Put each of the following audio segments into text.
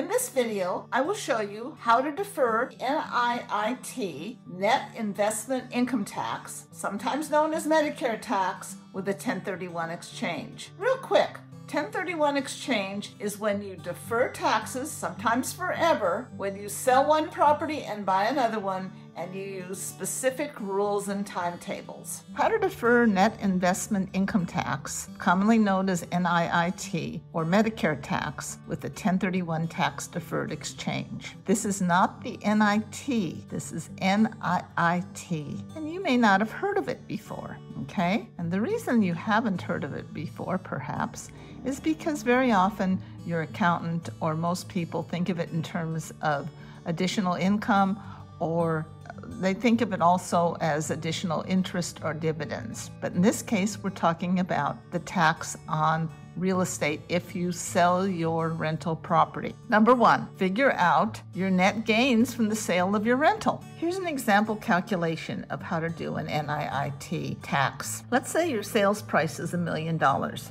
In this video, I will show you how to defer NIIT, Net Investment Income Tax, sometimes known as Medicare Tax, with a 1031 exchange. Real quick, 1031 exchange is when you defer taxes, sometimes forever, when you sell one property and buy another one, and you use specific rules and timetables. How to defer net investment income tax, commonly known as NIIT or Medicare tax, with a 1031 tax deferred exchange. This is not the NIT, this is NIIT, and you may not have heard of it before, okay? And the reason you haven't heard of it before, perhaps, is because very often your accountant or most people think of it in terms of additional income, or they think of it also as additional interest or dividends. But in this case, we're talking about the tax on real estate if you sell your rental property. Number one, figure out your net gains from the sale of your rental. Here's an example calculation of how to do an NIIT tax. Let's say your sales price is $1 million,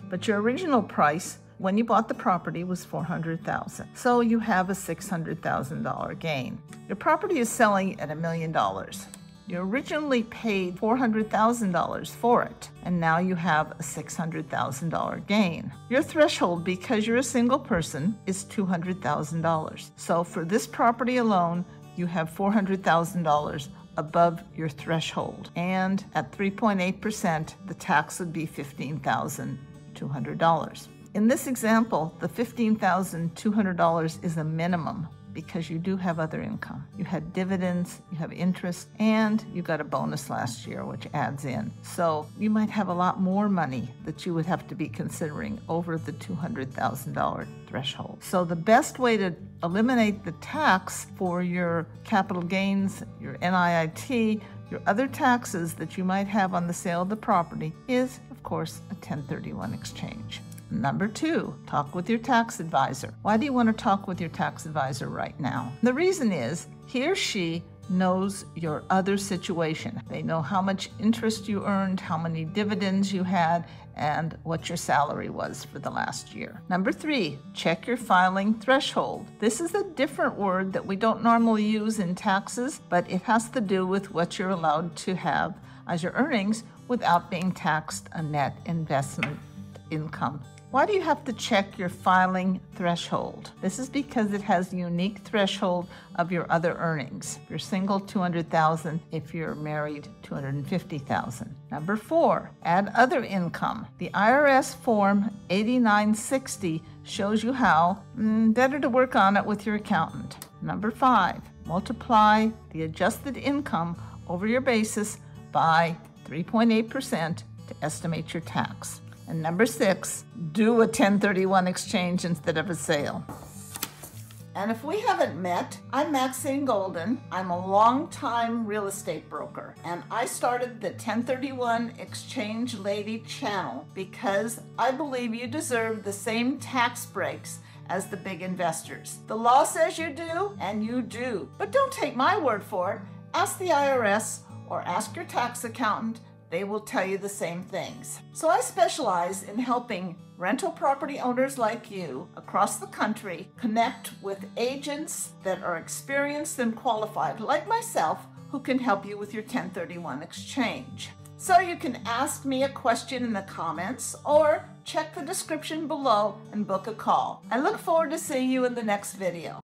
but your original price when you bought the property was $400,000. So you have a $600,000 gain. Your property is selling at $1 million. You originally paid $400,000 for it, and now you have a $600,000 gain. Your threshold, because you're a single person, is $200,000. So for this property alone, you have $400,000 above your threshold. And at 3.8%, the tax would be $15,200. In this example, the $15,200 is a minimum because you do have other income. You had dividends, you have interest, and you got a bonus last year, which adds in. So you might have a lot more money that you would have to be considering over the $200,000 threshold. So the best way to eliminate the tax for your capital gains, your NIIT, your other taxes that you might have on the sale of the property is, of course, a 1031 exchange. Number two, talk with your tax advisor. Why do you want to talk with your tax advisor right now? The reason is he or she knows your other situation. They know how much interest you earned, how many dividends you had, and what your salary was for the last year. Number three, check your filing threshold. This is a different word that we don't normally use in taxes, but it has to do with what you're allowed to have as your earnings without being taxed a net investment income. Why do you have to check your filing threshold? This is because it has a unique threshold of your other earnings. If you're single, $200,000. If you're married, $250,000. Number four, add other income. The IRS Form 8960 shows you how. Better to work on it with your accountant. Number five, multiply the adjusted income over your basis by 3.8% to estimate your tax. And number six, do a 1031 exchange instead of a sale. And if we haven't met, I'm Maxine Golden. I'm a longtime real estate broker, and I started the 1031 Exchange Lady channel because I believe you deserve the same tax breaks as the big investors. The law says you do, and you do. But don't take my word for it. Ask the IRS or ask your tax accountant. They will tell you the same things. So I specialize in helping rental property owners like you across the country connect with agents that are experienced and qualified, like myself, who can help you with your 1031 exchange. So you can ask me a question in the comments or check the description below and book a call. I look forward to seeing you in the next video.